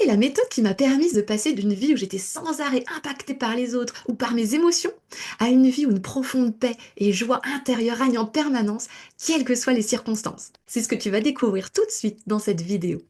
la méthode qui m'a permise de passer d'une vie où j'étais sans arrêt impactée par les autres ou par mes émotions, à une vie où une profonde paix et joie intérieure règnent en permanence, quelles que soient les circonstances. C'est ce que tu vas découvrir tout de suite dans cette vidéo.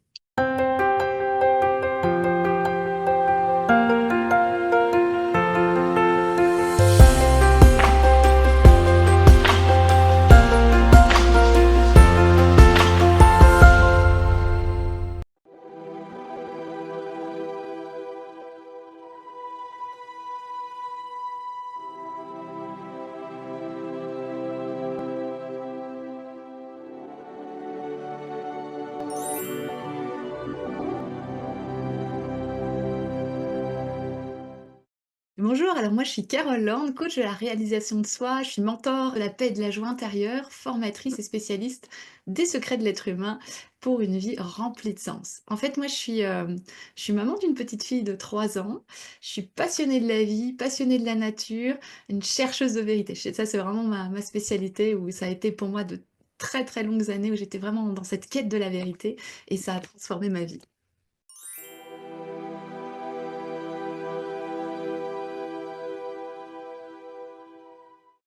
Bonjour, alors moi je suis Carole Lorne, coach de la réalisation de soi, je suis mentor de la paix et de la joie intérieure, formatrice et spécialiste des secrets de l'être humain pour une vie remplie de sens. En fait, moi je suis maman d'une petite fille de 3 ans, je suis passionnée de la vie, passionnée de la nature, une chercheuse de vérité. Ça, c'est vraiment ma spécialité où ça a été pour moi de très très longues années où j'étais vraiment dans cette quête de la vérité et ça a transformé ma vie.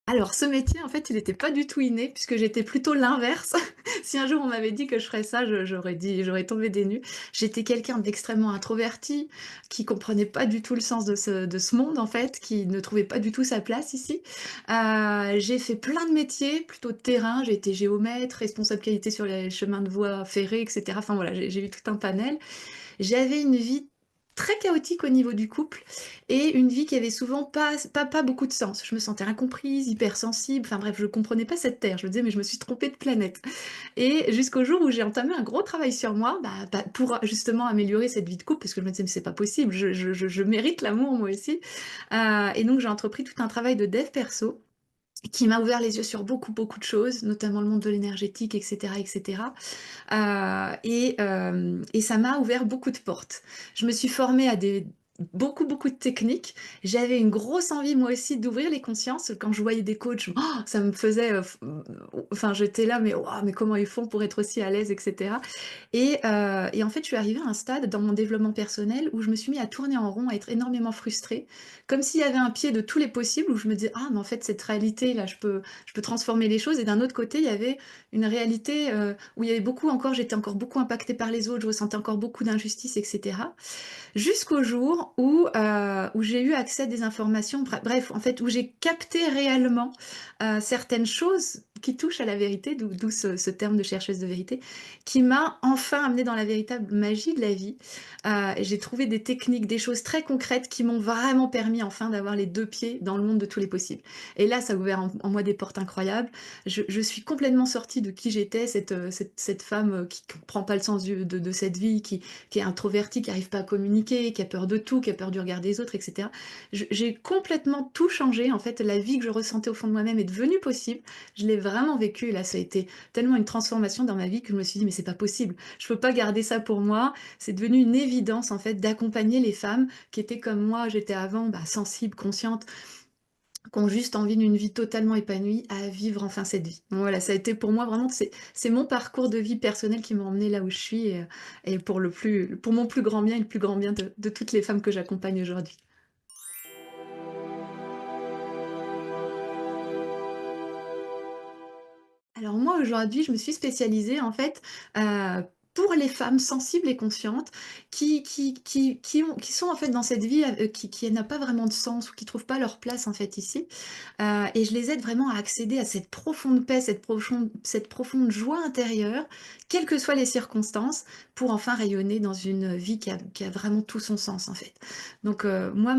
Alors ce métier, en fait, il était pas du tout inné puisque j'étais plutôt l'inverse. Si un jour on m'avait dit que je ferais ça, j'aurais tombé des nues. J'étais quelqu'un d'extrêmement introverti, qui comprenait pas du tout le sens de ce monde, en fait, qui ne trouvait pas du tout sa place ici. J'ai fait plein de métiers, plutôt de terrain. J'ai été géomètre, responsable qualité sur les chemins de voie ferrés, et cetera. Enfin voilà, j'ai eu tout un panel. J'avais une vie très chaotique au niveau du couple et une vie qui avait souvent pas beaucoup de sens. Je me sentais incomprise, hypersensible, enfin bref, je comprenais pas cette terre. Je me disais: «Mais je me suis trompée de planète» et jusqu'au jour où j'ai entamé un gros travail sur moi, pour justement améliorer cette vie de couple parce que je me disais: «Mais c'est pas possible, je mérite l'amour moi aussi», et donc j'ai entrepris tout un travail de dev perso qui m'a ouvert les yeux sur beaucoup de choses, notamment le monde de l'énergétique et cetera. Et ça m'a ouvert beaucoup de portes. Je me suis formée à beaucoup de techniques. J'avais une grosse envie moi aussi d'ouvrir les consciences. Quand je voyais des coachs, ça me faisait, enfin j'étais là: «Mais waouh, mais comment ils font pour être aussi à l'aise?» et cetera. Et en fait, je suis arrivée à un stade dans mon développement personnel où je me suis mis à tourner en rond, à être énormément frustrée, comme s'il y avait un pied de tous les possibles où je me disais: «Ah mais en fait cette réalité-là, je peux transformer les choses» et d'un autre côté, il y avait une réalité, où il y avait beaucoup encore j'étais encore beaucoup impactée par les autres, je ressentais encore beaucoup d'injustice et cetera. Jusqu'au jour où j'ai eu accès à des informations, bref, en fait, où j'ai capté réellement, certaines choses qui touchent à la vérité, d'où ce terme de chercheuse de vérité, qui m'a enfin amenée dans la véritable magie de la vie. Et j'ai trouvé des techniques, des choses très concrètes qui m'ont vraiment permis enfin d'avoir les 2 pieds dans le monde de tous les possibles. Et là, ça a ouvert en moi des portes incroyables. Je suis complètement sortie de qui j'étais, cette femme, qui comprend pas le sens de cette vie, qui est introverti, qui arrive pas à communiquer, qui a peur de tout, qui a peur du regard des autres, et cetera. J'ai complètement tout changé. En fait, la vie que je ressentais au fond de moi-même est devenue possible. Je l'ai vraiment vécue. Là, ça a été tellement une transformation dans ma vie que je me suis dit: «Mais c'est pas possible. Je peux pas garder ça pour moi». C'est devenu une évidence, en fait, d'accompagner les femmes qui étaient comme moi, j'étais avant, sensibles, conscientes, qui ont juste envie d'une vie totalement épanouie, à vivre enfin cette vie. Donc voilà, ça a été pour moi vraiment c'est mon parcours de vie personnel qui m'a emmenée là où je suis et pour mon plus grand bien et le plus grand bien de toutes les femmes que j'accompagne aujourd'hui. Alors moi, aujourd'hui, je me suis spécialisée en fait, pour les femmes sensibles et conscientes qui sont en fait dans cette vie, qui n'a pas vraiment de sens ou qui trouvent pas leur place en fait ici. Et je les aide vraiment à accéder à cette profonde paix, cette profonde joie intérieure, quelles que soient les circonstances, pour enfin rayonner dans une vie qui a vraiment tout son sens en fait. Donc moi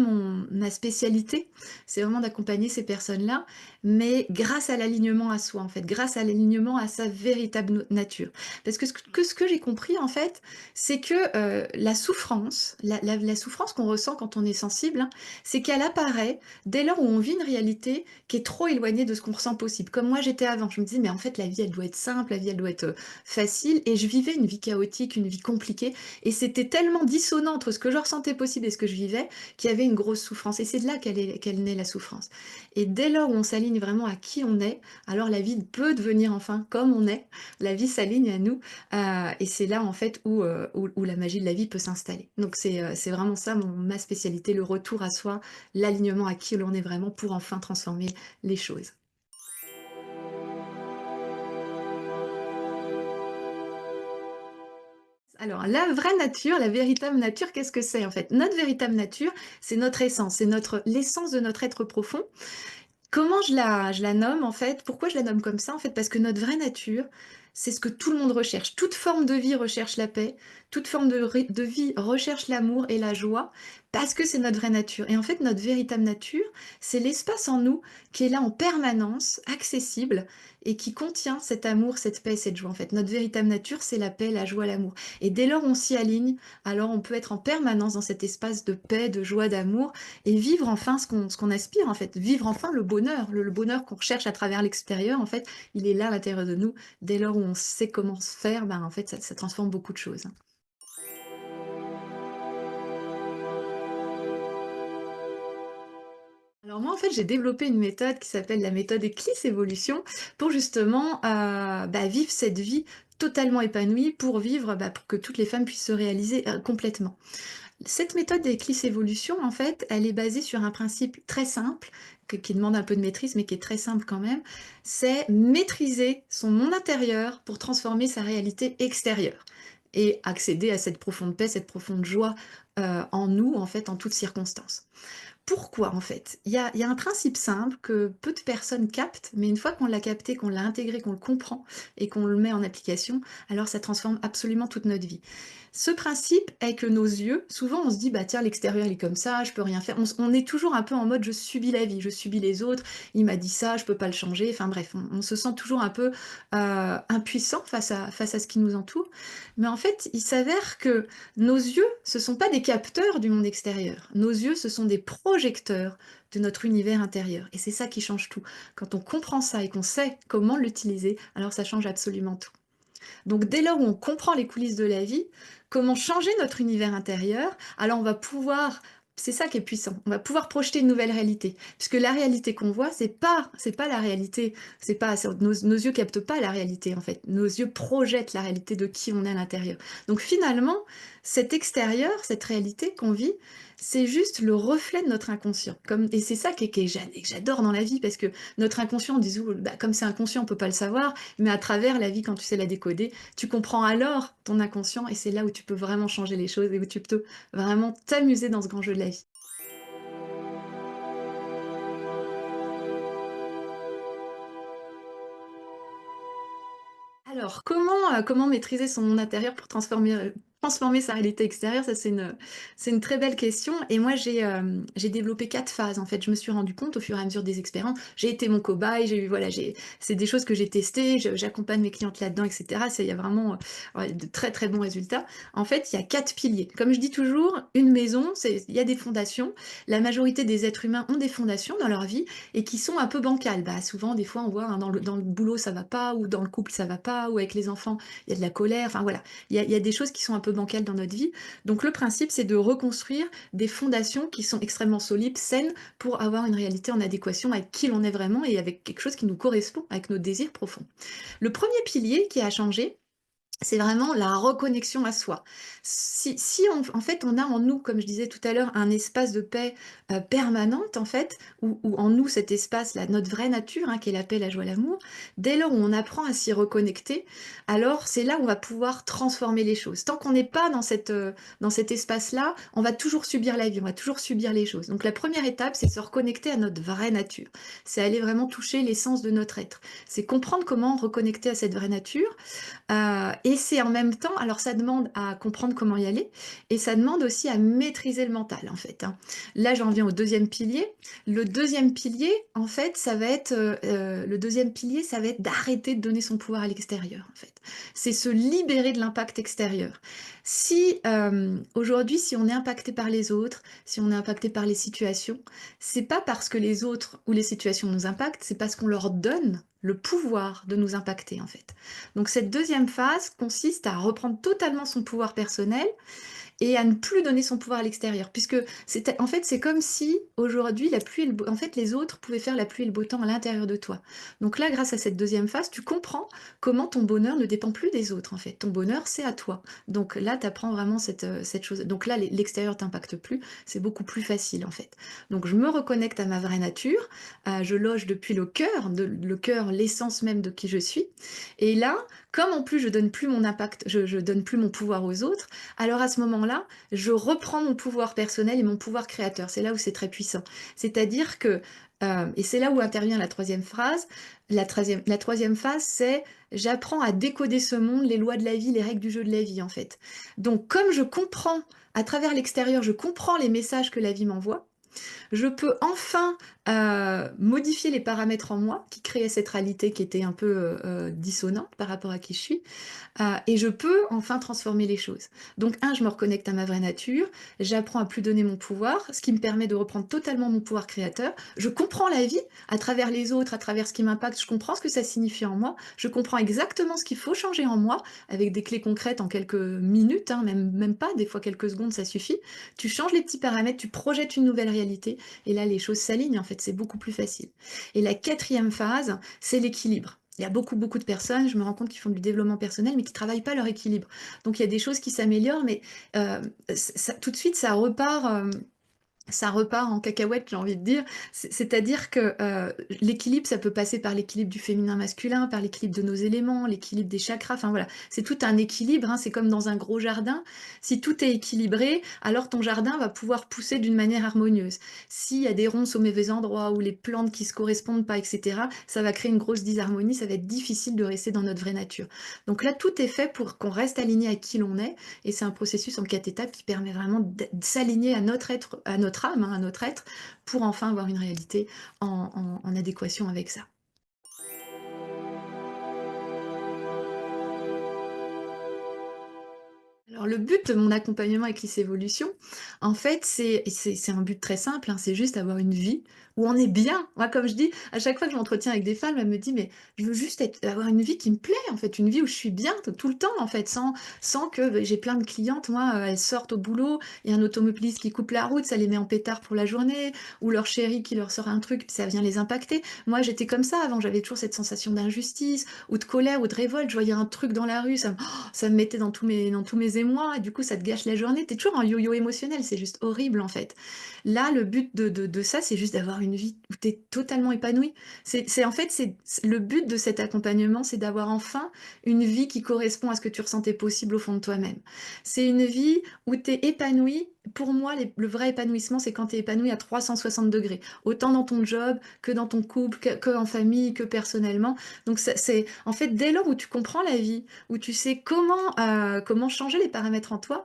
ma spécialité, c'est vraiment d'accompagner ces personnes-là, mais grâce à l'alignement à soi en fait, grâce à l'alignement à sa véritable nature. Parce que ce que j'ai compris en fait, c'est que, la souffrance, la souffrance qu'on ressent quand on est sensible, hein, c'est qu'elle apparaît dès lors où on vit une réalité qui est trop éloignée de ce qu'on ressent possible. Comme moi j'étais avant, je me disais: «Mais en fait la vie elle doit être simple, la vie elle doit être, facile» et je vivais une vie chaotique, une vie compliquée et c'était tellement dissonant entre ce que je ressentais possible et ce que je vivais, qu'il y avait une grosse souffrance et c'est de là qu'elle naît la souffrance. Et dès lors où on s'aligne vraiment à qui on est, alors la vie peut devenir enfin comme on est, la vie s'aligne à nous, et c'est là, en fait, où la magie de la vie peut s'installer. Donc c'est vraiment ça ma spécialité, le retour à soi, l'alignement à qui l'on est vraiment pour enfin transformer les choses. Alors, la vraie nature, la véritable nature, qu'est-ce que c'est, en fait? Notre véritable nature, c'est notre essence, c'est l'essence de notre être profond. Comment je la nomme, en fait? Pourquoi je la nomme comme ça, en fait? Parce que notre vraie nature, c'est ce que tout le monde recherche. Toute forme de vie recherche la paix, toute forme de vie recherche l'amour et la joie, parce que c'est notre vraie nature. Et en fait, notre véritable nature, c'est l'espace en nous qui est là en permanence, accessible et qui contient cet amour, cette paix, cette joie, en fait. Notre véritable nature, c'est la paix, la joie, l'amour. Et dès lors on s'y aligne, alors on peut être en permanence dans cet espace de paix, de joie, d'amour et vivre enfin ce qu'on aspire, en fait. Vivre enfin le bonheur, le bonheur qu'on recherche à travers l'extérieur, en fait, il est là à l'intérieur de nous. Dès lors où on sait comment se faire, ben, en fait, ça transforme beaucoup de choses, hein. Alors moi, en fait, j'ai développé une méthode qui s'appelle la méthode Eclipse Évolution pour justement, bah, vivre cette vie totalement épanouie, pour vivre, bah, pour que toutes les femmes puissent se réaliser, complètement. Cette méthode d'Eclipse Évolution, en fait, elle est basée sur un principe très simple, qui demande un peu de maîtrise, mais qui est très simple quand même. C'est maîtriser son monde intérieur pour transformer sa réalité extérieure et accéder à cette profonde paix, cette profonde joie en nous, en fait, en toutes circonstances. Pourquoi en fait? Il y a un principe simple que peu de personnes captent, mais une fois qu'on l'a capté, qu'on l'a intégré, qu'on le comprend et qu'on le met en application, alors ça transforme absolument toute notre vie. Ce principe est que nos yeux, souvent on se dit: «Bah tiens, l'extérieur il est comme ça, je peux rien faire». On est toujours un peu en mode: «Je subis la vie, je subis les autres, il m'a dit ça, je peux pas le changer». Enfin bref, on se sent toujours un peu, impuissant face à ce qui nous entoure. Mais en fait, il s'avère que nos yeux, ce sont pas des capteurs du monde extérieur. Nos yeux, ce sont des projecteurs de notre univers intérieur. Et c'est ça qui change tout. Quand on comprend ça et qu'on sait comment l'utiliser, alors ça change absolument tout. Donc dès lors où on comprend les coulisses de la vie, comment changer notre univers intérieur, alors on va pouvoir, c'est ça qui est puissant, on va pouvoir projeter une nouvelle réalité. Puisque la réalité qu'on voit, c'est pas la réalité, nos yeux captent pas la réalité en fait. Nos yeux projettent la réalité de qui on est à l'intérieur. Donc finalement, cet extérieur, cette réalité qu'on vit, c'est juste le reflet de notre inconscient. Et c'est ça que j'adore dans la vie, parce que notre inconscient, on dit, bah, comme c'est inconscient, on peut pas le savoir, mais à travers la vie, quand tu sais la décoder, tu comprends alors ton inconscient et c'est là où tu peux vraiment changer les choses et où tu peux vraiment t'amuser dans ce grand jeu de la vie. Alors, comment maîtriser son monde intérieur pour transformer sa réalité extérieure? Ça, c'est une très belle question et moi, j'ai développé 4 phases, en fait. Je me suis rendu compte au fur et à mesure des expériences. J'ai été mon cobaye, j'ai eu voilà, c'est des choses que j'ai testées, j'accompagne mes clientes là-dedans et cetera. Il y a vraiment, ouais, de très, très bons résultats. En fait, il y a 4 piliers. Comme je dis toujours, une maison, il y a des fondations. La majorité des êtres humains ont des fondations dans leur vie et qui sont un peu bancales. Bah, souvent, des fois, on voit, hein, dans le boulot, ça va pas, ou dans le couple, ça va pas, ou avec les enfants, il y a de la colère. Enfin voilà, il y a des choses qui sont un peu bancales dans notre vie. Donc le principe, c'est de reconstruire des fondations qui sont extrêmement solides, saines, pour avoir une réalité en adéquation avec qui l'on est vraiment et avec quelque chose qui nous correspond, avec nos désirs profonds. Le premier pilier qui a changé, c'est vraiment la reconnexion à soi. Si en fait, on a en nous, comme je disais tout à l'heure, un espace de paix, permanente en fait, où en nous cet espace-là, notre vraie nature, hein, qui est la paix, la joie, l'amour, dès lors où on apprend à s'y reconnecter, alors c'est là où on va pouvoir transformer les choses. Tant qu'on n'est pas dans cet espace-là, on va toujours subir la vie, on va toujours subir les choses. Donc la première étape, c'est se reconnecter à notre vraie nature. C'est aller vraiment toucher l'essence de notre être. C'est comprendre comment reconnecter à cette vraie nature, et c'est en même temps, alors ça demande à comprendre comment y aller et ça demande aussi à maîtriser le mental, en fait, hein. Là, j'en viens au deuxième pilier. Le deuxième pilier, en fait, le deuxième pilier, ça va être d'arrêter de donner son pouvoir à l'extérieur, en fait. C'est se libérer de l'impact extérieur. Aujourd'hui, si on est impacté par les autres, si on est impacté par les situations, c'est pas parce que les autres ou les situations nous impactent, c'est parce qu'on leur donne le pouvoir de nous impacter, en fait. Donc cette deuxième phase consiste à reprendre totalement son pouvoir personnel et à ne plus donner son pouvoir à l'extérieur. Puisque en fait, c'est comme si aujourd'hui, la pluie et en fait, les autres pouvaient faire la pluie et le beau temps à l'intérieur de toi. Donc là, grâce à cette deuxième phase, tu comprends comment ton bonheur ne dépend plus des autres, en fait. Ton bonheur, c'est à toi. Donc là, tu apprends vraiment cette chose. Donc là, l'extérieur t'impacte plus, c'est beaucoup plus facile, en fait. Donc je me reconnecte à ma vraie nature, je loge depuis le cœur, l'essence même de qui je suis. Et là, comme en plus je donne plus mon impact, je donne plus mon pouvoir aux autres, alors à ce moment-là, je reprends mon pouvoir personnel et mon pouvoir créateur. C'est là où c'est très puissant. C'est-à-dire que, et c'est là où intervient la troisième phrase, la troisième phase, c'est j'apprends à décoder ce monde, les lois de la vie, les règles du jeu de la vie, en fait. Donc comme je comprends, à travers l'extérieur, je comprends les messages que la vie m'envoie, je peux enfin modifier les paramètres en moi qui créaient cette réalité qui était un peu dissonante par rapport à qui je suis. Et je peux enfin transformer les choses. Donc, je me reconnecte à ma vraie nature, j'apprends à plus donner mon pouvoir, ce qui me permet de reprendre totalement mon pouvoir créateur. Je comprends la vie à travers les autres, à travers ce qui m'impacte, je comprends ce que ça signifie en moi, je comprends exactement ce qu'il faut changer en moi, avec des clés concrètes en quelques minutes, hein, même pas, des fois quelques secondes, ça suffit. Tu changes les petits paramètres, tu projettes une nouvelle réalité, et là, les choses s'alignent, en fait, c'est beaucoup plus facile. Et la quatrième phase, c'est l'équilibre. Il y a beaucoup, beaucoup de personnes, je me rends compte, qui font du développement personnel, mais qui ne travaillent pas leur équilibre. Donc il y a des choses qui s'améliorent, mais tout de suite, ça repart en cacahuète, j'ai envie de dire. C'est-à-dire que l'équilibre, ça peut passer par l'équilibre du féminin-masculin, par l'équilibre de nos éléments, l'équilibre des chakras, enfin voilà. C'est tout un équilibre, hein, c'est comme dans un gros jardin. Si tout est équilibré, alors ton jardin va pouvoir pousser d'une manière harmonieuse. S'il y a des ronces au mauvais endroit, ou les plantes qui se correspondent pas, etc., ça va créer une grosse disharmonie, ça va être difficile de rester dans notre vraie nature. Donc là, tout est fait pour qu'on reste aligné à qui l'on est, et c'est un processus en 4 étapes qui permet vraiment de s'aligner à notre être, à notre âme, hein, à notre être, pour enfin avoir une réalité en adéquation avec ça. Alors le but de mon accompagnement avec Lys Evolution, en fait, c'est un but très simple, hein, c'est juste avoir une vie où on est bien. Moi, comme je dis, à chaque fois que je m'entretiens avec des femmes, elles me disent: «Mais je veux juste avoir une vie qui me plaît, en fait, une vie où je suis bien tout le temps, en fait, sans que» j'ai plein de clientes, moi, elles sortent au boulot, il y a un automobiliste qui coupe la route, ça les met en pétard pour la journée, ou leur chéri qui leur sort un truc, puis ça vient les impacter. Moi, j'étais comme ça avant, j'avais toujours cette sensation d'injustice, ou de colère, ou de révolte. Je voyais un truc dans la rue, ça me mettait dans tous mes émois, et du coup, ça te gâche la journée. Tu es toujours en yo-yo émotionnel, c'est juste horrible, en fait. Là, le but de ça, c'est juste d'avoir une vie où tu es totalement épanoui. En fait, le but de cet accompagnement, c'est d'avoir enfin une vie qui correspond à ce que tu ressentais possible au fond de toi-même. C'est une vie où tu es épanoui. Pour moi, le vrai épanouissement, c'est quand tu es épanoui à 360 degrés, autant dans ton job que dans ton couple, que en famille, que personnellement. Donc, en fait, dès lors où tu comprends la vie, où tu sais comment changer les paramètres en toi,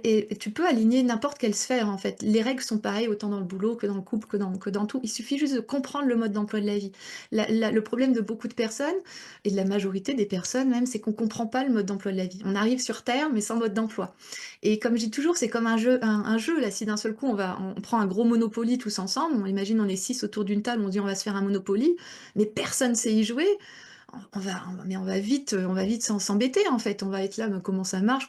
et tu peux aligner n'importe quelle sphère, en fait. Les règles sont pareilles autant dans le boulot que dans le couple, que dans tout. Il suffit juste de comprendre le mode d'emploi de la vie. Le problème de beaucoup de personnes, et de la majorité des personnes même, c'est qu'on ne comprend pas le mode d'emploi de la vie. On arrive sur Terre, mais sans mode d'emploi. Et comme je dis toujours, c'est comme un jeu là. Si d'un seul coup on prend un gros Monopoly tous ensemble, on imagine on est 6 autour d'une table, on dit on va se faire un Monopoly, mais personne sait y jouer. On va vite s'embêter, en fait. On va être là, mais comment ça marche?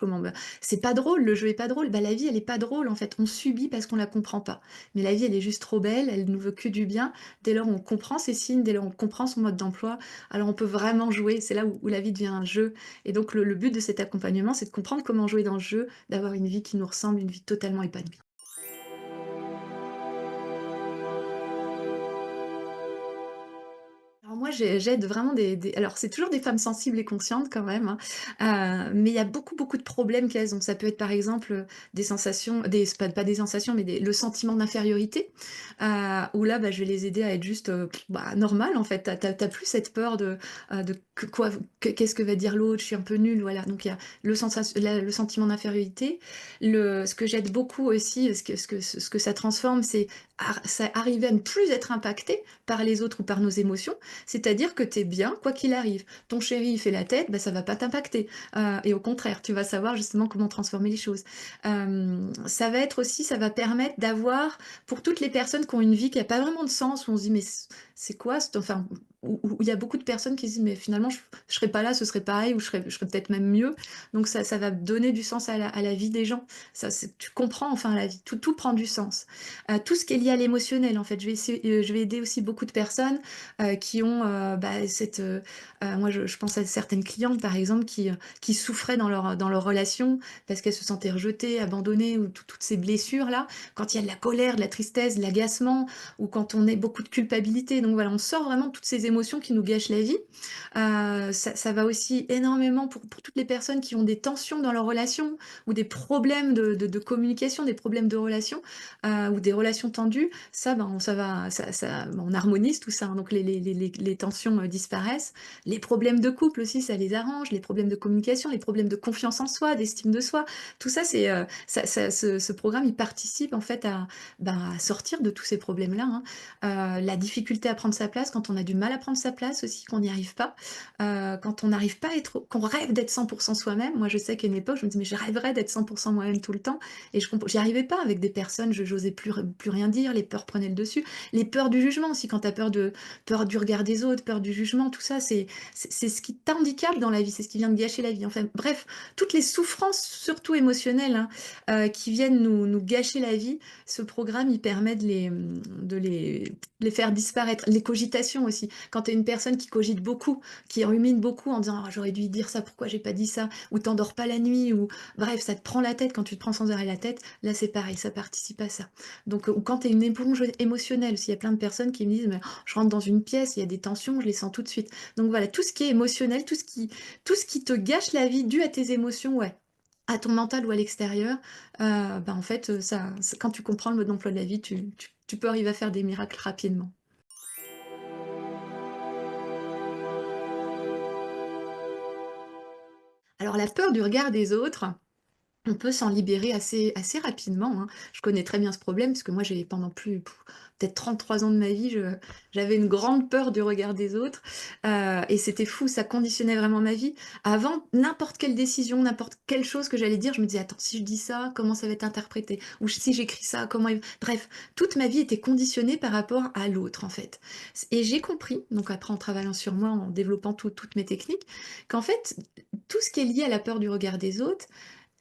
C'est pas drôle, le jeu est pas drôle. Bah, la vie, elle est pas drôle, en fait. On subit parce qu'on la comprend pas. Mais la vie, elle est juste trop belle, elle nous veut que du bien. Dès lors où on comprend ses signes, dès lors où on comprend son mode d'emploi, alors on peut vraiment jouer. C'est là où la vie devient un jeu. Et donc, le but de cet accompagnement, c'est de comprendre comment jouer dans le jeu, d'avoir une vie qui nous ressemble, une vie totalement épanouie. Alors moi, j'aide vraiment alors c'est toujours des femmes sensibles et conscientes quand même, hein, mais il y a beaucoup, beaucoup de problèmes qu'elles ont. Ça peut être par exemple, des sensations pas des sensations, mais le sentiment d'infériorité, où là, bah, je vais les aider à être juste, bah, normales en fait. Tu as plus cette peur de qu'est-ce que va dire l'autre? Je suis un peu nulle, voilà. Donc il y a le sentiment d'infériorité. Ce que j'aide beaucoup aussi, ce que ça transforme, c'est arriver à ne plus être impacté par les autres ou par nos émotions, c'est-à-dire que tu es bien quoi qu'il arrive. Ton chéri, il fait la tête, bah, ça va pas t'impacter, et au contraire, tu vas savoir justement comment transformer les choses. Ça va être aussi ça va permettre d'avoir pour toutes les personnes qui ont une vie qui a pas vraiment de sens, où on se dit: «Mais c'est quoi enfin, où il y a beaucoup de personnes qui se disent: «Mais finalement je serais pas là, ce serait pareil ou je serais peut-être même mieux». Donc ça va donner du sens à la vie des gens. Ça c'est tu comprends enfin la vie, tout prend du sens. Tout ce qui est lié à l'émotionnel en fait, je vais aider aussi beaucoup de personnes, qui ont, moi je pense à certaines clientes par exemple qui souffraient dans leur relation parce qu'elles se sentaient rejetées, abandonnées ou toutes ces blessures-là. Quand il y a de la colère, de la tristesse, de l'agacement ou quand on est beaucoup de culpabilité. Donc voilà, on sort vraiment de toutes ces émotions qui nous gâchent la vie. Ça va aussi énormément pour toutes les personnes qui ont des tensions dans leurs relations ou des problèmes de communication, des problèmes de relations, ou des relations tendues. Ça, ben, ça va ça on harmonise tout ça, hein, donc les tensions, disparaissent. Les problèmes de couple aussi, ça les arrange, les problèmes de communication, les problèmes de confiance en soi, d'estime de soi. Tout ça, c'est, ce programme, il participe en fait à sortir de tous ces problèmes-là, hein. La difficulté à prendre sa place, quand on a du mal à prendre sa place aussi, qu'on n'y arrive pas, quand on n'arrive pas à être qu'on rêve d'être 100 soi-même. Moi, je sais qu'à une époque, je me dis: «Mais je rêverais d'être 100 moi-même tout le temps» et j'y arrivais pas avec des personnes, je j'osais plus rien dire, les peurs prenaient le dessus. Les peurs du jugement aussi, quand tu as peur du regard des autres, peur du jugement, tout ça, c'est ce qui t'handicape dans la vie, c'est ce qui vient de gâcher la vie. Enfin bref, toutes les souffrances, surtout émotionnelles, hein, qui viennent nous gâcher la vie, ce programme, il permet de les faire disparaître. Les cogitations aussi. Quand tu es une personne qui cogite beaucoup, qui rumine beaucoup en disant: «Ah j'aurais dû dire ça, pourquoi j'ai pas dit ça?» ou t'endors pas la nuit ou bref, ça te prend la tête, quand tu te prends sans arrêt la tête, là c'est pareil, ça participe à ça. Donc, ou quand tu es une éponge émotionnelle, aussi, il y a plein de personnes qui me disent: «Mais je rentre dans une pièce, il y a des tensions, je les sens tout de suite». Donc voilà, tout ce qui est émotionnel, tout ce qui te gâche la vie dû à tes émotions, ouais, à ton mental ou à l'extérieur, en fait, quand tu comprends le mode d'emploi de la vie, tu peux arriver à faire des miracles rapidement. Alors la peur du regard des autres, on peut s'en libérer assez rapidement, hein. Je connais très bien ce problème parce que moi j'ai pendant peut-être 33 ans de ma vie, j'avais une grande peur du regard des autres, et c'était fou, ça conditionnait vraiment ma vie. Avant, n'importe quelle décision, n'importe quelle chose que j'allais dire, je me disais: «Attends, si je dis ça, comment ça va être interprété? Ou si j'écris ça, comment il» bref, toute ma vie était conditionnée par rapport à l'autre, en fait. Et j'ai compris, donc après en travaillant sur moi, en développant toutes mes techniques, qu'en fait, tout ce qui est lié à la peur du regard des autres,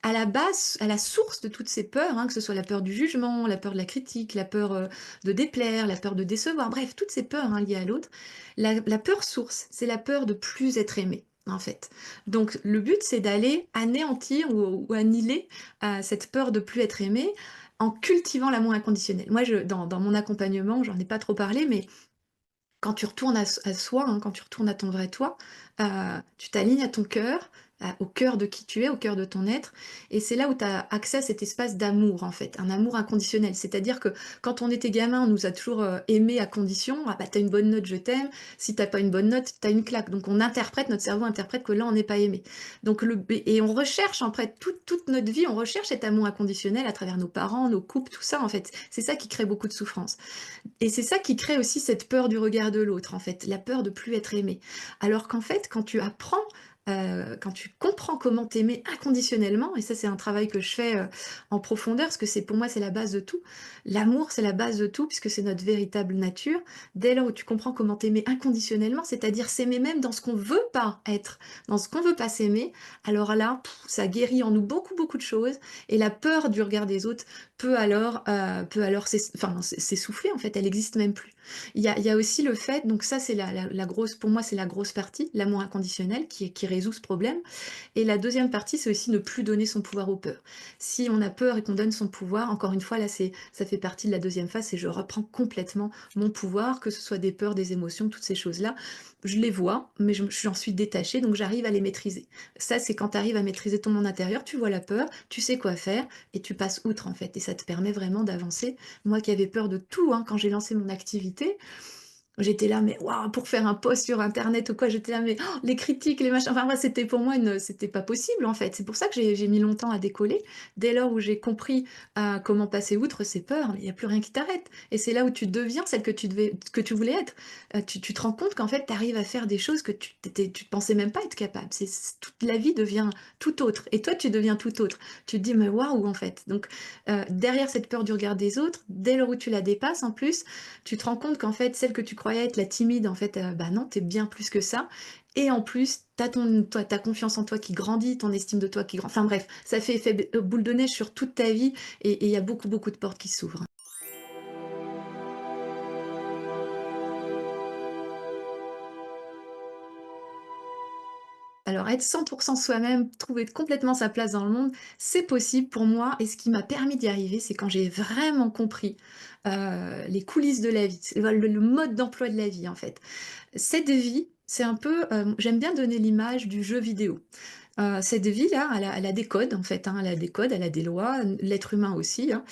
à la base, à la source de toutes ces peurs, hein, que ce soit la peur du jugement, la peur de la critique, la peur, de déplaire, la peur de décevoir, bref, toutes ces peurs, hein, liées à l'autre. La peur source, c'est la peur de plus être aimé, en fait. Donc le but, c'est d'aller anéantir ou annihiler, cette peur de plus être aimé en cultivant l'amour inconditionnel. Moi, dans mon accompagnement, j'en ai pas trop parlé, mais quand tu retournes à soi, hein, quand tu retournes à ton vrai toi, tu t'alignes à ton cœur, au cœur de qui tu es, au cœur de ton être et c'est là où tu as accès à cet espace d'amour, en fait, un amour inconditionnel. C'est-à-dire que quand on était gamin, on nous a toujours, aimés à condition: «Ah bah, tu une bonne note, je t'aime. Si t'as pas une bonne note, t'as une claque». Donc on interprète, notre cerveau interprète que là, on n'est pas aimé. Donc et on recherche, en fait, toute notre vie, on recherche cet amour inconditionnel à travers nos parents, nos couples, tout ça, en fait. C'est ça qui crée beaucoup de souffrance. Et c'est ça qui crée aussi cette peur du regard de l'autre, en fait, la peur de plus être aimé. Alors qu'en fait, quand tu apprends, quand tu comprends comment t'aimer inconditionnellement, et ça c'est un travail que je fais, en profondeur, parce que c'est pour moi c'est la base de tout. L'amour, c'est la base de tout, puisque c'est notre véritable nature. Dès lors où tu comprends comment t'aimer inconditionnellement, c'est-à-dire s'aimer même dans ce qu'on veut pas être, dans ce qu'on veut pas s'aimer, alors là, ça guérit en nous beaucoup, beaucoup de choses et la peur du regard des autres peut alors s'essouffler en fait, elle existe même plus. Il y a aussi le fait donc ça c'est la grosse pour moi c'est la grosse partie, l'amour inconditionnel qui résout ce problème et la deuxième partie, c'est aussi ne plus donner son pouvoir aux peurs. Si on a peur et qu'on donne son pouvoir, encore une fois là ça fait partie de la deuxième phase, c'est je reprends complètement mon pouvoir, que ce soit des peurs, des émotions, toutes ces choses-là. Je les vois, mais j'en suis détachée, donc j'arrive à les maîtriser. Ça, c'est quand tu arrives à maîtriser ton monde intérieur, tu vois la peur, tu sais quoi faire et tu passes outre en fait et ça te permet vraiment d'avancer. Moi qui avais peur de tout, hein, quand j'ai lancé mon activité, j'étais là, mais waouh, pour faire un post sur internet ou quoi, j'étais là, mais oh, les critiques, les machins, enfin moi, c'était pour moi c'était pas possible en fait. C'est pour ça que j'ai mis longtemps à décoller. Dès lors où j'ai compris, comment passer outre ces peurs, il y a plus rien qui t'arrête et c'est là où tu deviens celle que tu voulais être. Tu te rends compte qu'en fait, tu arrives à faire des choses que tu pensais même pas être capable. Toute la vie devient tout autre et toi, tu deviens tout autre. Tu te dis: «Mais waouh!» en fait. Donc, derrière cette peur du regard des autres, dès lors où tu la dépasses en plus, tu te rends compte qu'en fait, celle que tu croyais croyais être la timide, en fait, bah non, tu es bien plus que ça et en plus, tu as ta confiance en toi qui grandit, ton estime de toi qui enfin bref, ça fait effet boule de neige sur toute ta vie et il y a beaucoup, beaucoup de portes qui s'ouvrent. Alors être 100 soi-même, trouver complètement sa place dans le monde, c'est possible pour moi et ce qui m'a permis d'y arriver, c'est quand j'ai vraiment compris, les coulisses de la vie, c'est le mode d'emploi de la vie, en fait. Cette vie, c'est un peu, j'aime bien donner l'image du jeu vidéo. Cette vie-là, elle a des codes en fait, hein, elle a des codes, elle a des lois, l'être humain aussi, hein.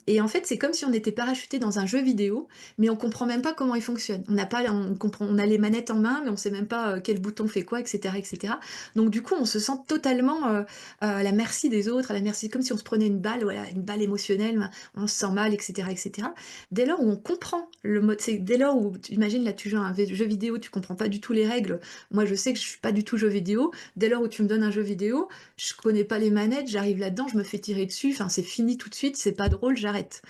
Et en fait, c'est comme si on était parachuté dans un jeu vidéo, mais on comprend même pas comment il fonctionne. On a les manettes en main, mais on sait même pas, quel bouton fait quoi et cetera et cetera. Donc du coup, on se sent totalement, à la merci des autres, à la merci comme si on se prenait une balle, voilà, une balle émotionnelle, on se sent mal et cetera et cetera. Dès lors où on comprend le mode c'est dès lors où tu imagines là, tu joues à un jeu vidéo, tu comprends pas du tout les règles. Moi, je sais que je suis pas du tout jeu vidéo. Dès lors où tu me donnes un jeu vidéo, je connais pas les manettes, j'arrive là-dedans, je me fais tirer dessus, enfin c'est fini tout de suite, c'est pas drôle, j'arrête.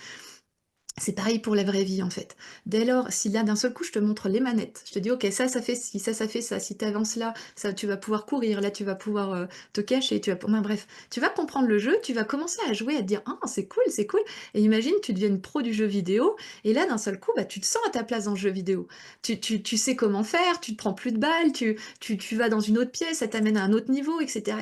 C'est pareil pour la vraie vie, en fait. Dès lors, si là, d'un seul coup, je te montre les manettes, je te dis: «OK, ça fait ci, ça fait ça. Si tu avances là, ça tu vas pouvoir courir, là, tu vas pouvoir, te cacher, tu vas pou» enfin bref, tu vas comprendre le jeu, tu vas commencer à jouer, à te dire: «Ah, c'est cool» et imagine, tu deviens une pro du jeu vidéo et là, d'un seul coup, bah, tu te sens à ta place dans le jeu vidéo. Tu sais comment faire, tu te prends plus de balles, tu vas dans une autre pièce, ça t'amène à un autre niveau et cetera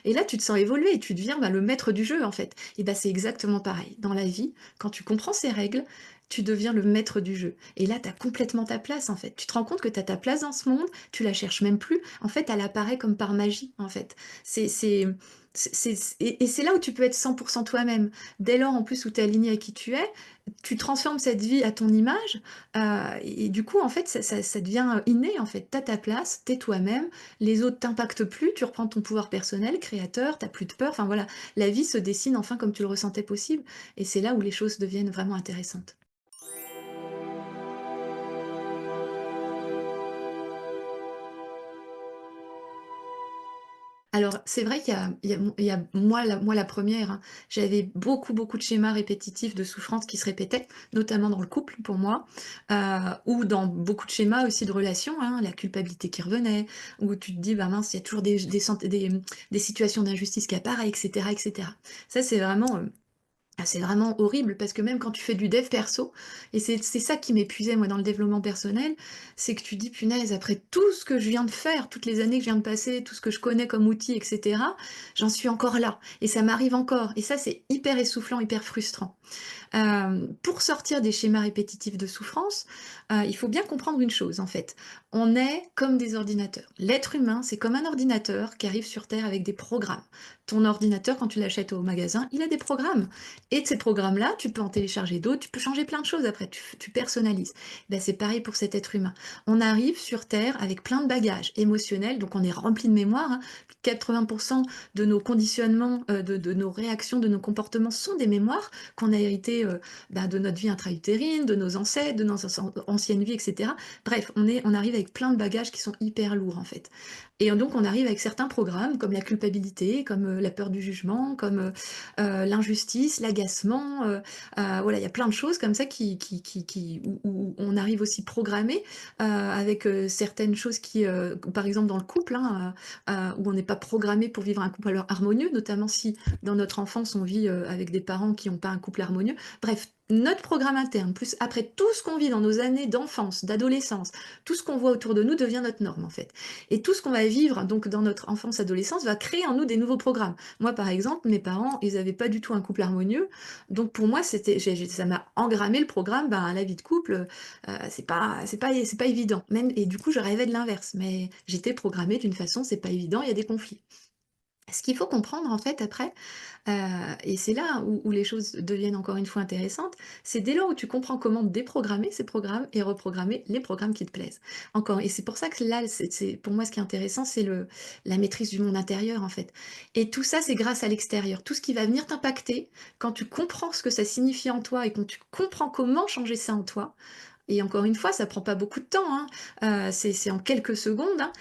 et là, tu te sens évoluer et tu deviens, bah, le maître du jeu, en fait et bah, c'est exactement pareil. Dans la vie, quand tu comprends ces règles, tu deviens le maître du jeu. Et là, tu as complètement ta place, en fait. Tu te rends compte que tu as ta place dans ce monde, tu la cherches même plus. En fait, elle apparaît comme par magie, en fait. Et c'est là où tu peux être 100 toi-même. Dès lors, en plus, où tu es aligné à qui tu es, tu transformes cette vie à ton image. Et du coup, en fait, ça devient inné, en fait. Tu as ta place, tu es toi-même. Les autres t'impactent plus. Tu reprends ton pouvoir personnel, créateur, tu plus de peur. Enfin, voilà. La vie se dessine enfin comme tu le ressentais possible. Et c'est là où les choses deviennent vraiment intéressantes. Alors, c'est vrai qu'il y a moi la première, hein, j'avais beaucoup, beaucoup de schémas répétitifs de souffrance qui se répétaient, notamment dans le couple pour moi, ou dans beaucoup de schémas aussi de relations, hein, la culpabilité qui revenait, où tu te dis: «Bah mince, il y a toujours des situations d'injustice qui apparaissent» et cetera et cetera. Ça, c'est vraiment horrible parce que même quand tu fais du dev perso et c'est ça qui m'épuisait moi dans le développement personnel, c'est que tu dis: «Punaise, après tout ce que je viens de faire, toutes les années que je viens de passer, tout ce que je connais comme outil et cetera, j'en suis encore là et ça m'arrive encore» et ça, c'est hyper essoufflant, hyper frustrant. Pour sortir des schémas répétitifs de souffrance, il faut bien comprendre une chose, en fait. On est comme des ordinateurs. L'être humain, c'est comme un ordinateur qui arrive sur terre avec des programmes. Ton ordinateur, quand tu l'achètes au magasin, il a des programmes et de ces programmes-là, tu peux en télécharger d'autres, tu peux changer plein de choses après, tu personnalises. Ben, c'est pareil pour cet être humain. On arrive sur terre avec plein de bagages émotionnels, donc on est rempli de mémoire, hein. Plus de 80 de nos conditionnements, de nos réactions, de nos comportements sont des mémoires qu'on a hérité bah, de notre vie intra-utérine, de nos ancêtres, de nos anciennes vies, etc. Bref, on arrive avec plein de bagages qui sont hyper lourds en fait. Et donc on arrive avec certains programmes comme la culpabilité, comme la peur du jugement, comme l'injustice, l'agacement. Voilà, il y a plein de choses comme ça où on arrive aussi programmé avec certaines choses par exemple dans le couple, hein, où on n'est pas programmé pour vivre un couple harmonieux, notamment si dans notre enfance, on vit avec des parents qui n'ont pas un couple harmonieux. Bref, notre programme interne, plus après tout ce qu'on vit dans nos années d'enfance, d'adolescence, tout ce qu'on voit autour de nous devient notre norme en fait. Et tout ce qu'on va vivre donc dans notre enfance, adolescence va créer en nous des nouveaux programmes. Moi, par exemple, mes parents, ils n'avaient pas du tout un couple harmonieux, donc pour moi, ça m'a engrammé le programme. Ben, la vie de couple, c'est pas évident. Même et du coup, je rêvais de l'inverse, mais j'étais programmée d'une façon, c'est pas évident, il y a des conflits. Ce qu'il faut comprendre en fait après, Heu et c'est là où les choses deviennent encore une fois intéressantes, c'est dès lors où tu comprends comment déprogrammer ces programmes et reprogrammer les programmes qui te plaisent. Encore et c'est pour ça que là, c'est pour moi ce qui est intéressant, c'est la maîtrise du monde intérieur, en fait et tout ça, c'est grâce à l'extérieur. Tout ce qui va venir t'impacter, quand tu comprends ce que ça signifie en toi et quand tu comprends comment changer ça en toi et encore une fois, ça prend pas beaucoup de temps, hein, c'est en quelques secondes, hein,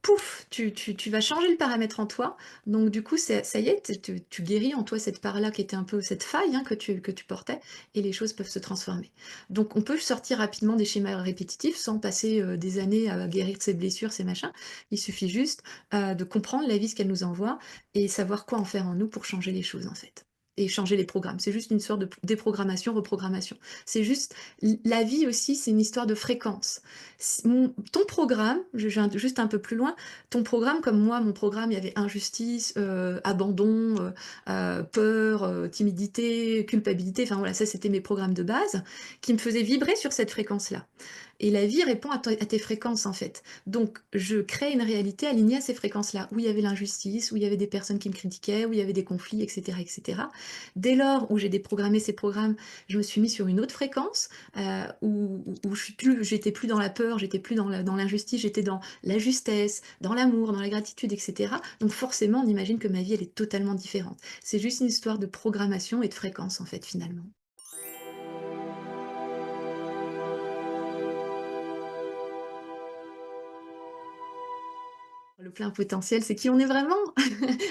pouf, tu vas changer le paramètre en toi. Donc du coup, ça y est, tu guéris en toi cette part-là qui était un peu cette faille, hein, que tu portais, et les choses peuvent se transformer. Donc on peut sortir rapidement des schémas répétitifs sans passer, des années à guérir ses blessures, ses machins. Il suffit juste, de comprendre la vie, ce qu'elle nous envoie et savoir quoi en faire en nous pour changer les choses, en fait, et changer les programmes. C'est juste une sorte de déprogrammation, reprogrammation. C'est juste la vie aussi, c'est une histoire de fréquence. Ton programme, je viens juste un peu plus loin, ton programme, comme moi, mon programme, il y avait injustice, abandon, peur, timidité, culpabilité, enfin voilà, ça c'était mes programmes de base qui me faisaient vibrer sur cette fréquence-là. Et la vie répond à tes fréquences, en fait. Donc, je crée une réalité alignée à ces fréquences-là, où il y avait l'injustice, où il y avait des personnes qui me critiquaient, où il y avait des conflits, etc., etc. Dès lors où j'ai déprogrammé ces programmes, je me suis mis sur une autre fréquence, où j'étais plus dans la peur, j'étais plus dans l'injustice, j'étais dans la justesse, dans l'amour, dans la gratitude, etc. Donc forcément, on imagine que ma vie, elle est totalement différente. C'est juste une histoire de programmation et de fréquence, en fait, finalement. Le plein potentiel, c'est qui on est vraiment.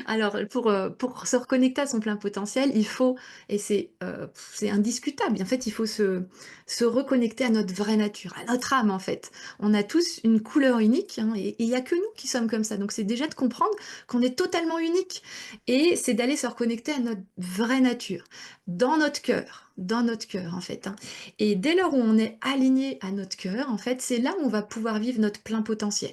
Alors pour se reconnecter à son plein potentiel, il faut et c'est indiscutable, en fait, il faut se reconnecter à notre vraie nature, à notre âme, en fait. On a tous une couleur unique, hein, et il y a que nous qui sommes comme ça. Donc c'est déjà de comprendre qu'on est totalement unique et c'est d'aller se reconnecter à notre vraie nature, dans notre cœur, en fait, hein. Et dès lors où on est aligné à notre cœur, en fait, c'est là où on va pouvoir vivre notre plein potentiel.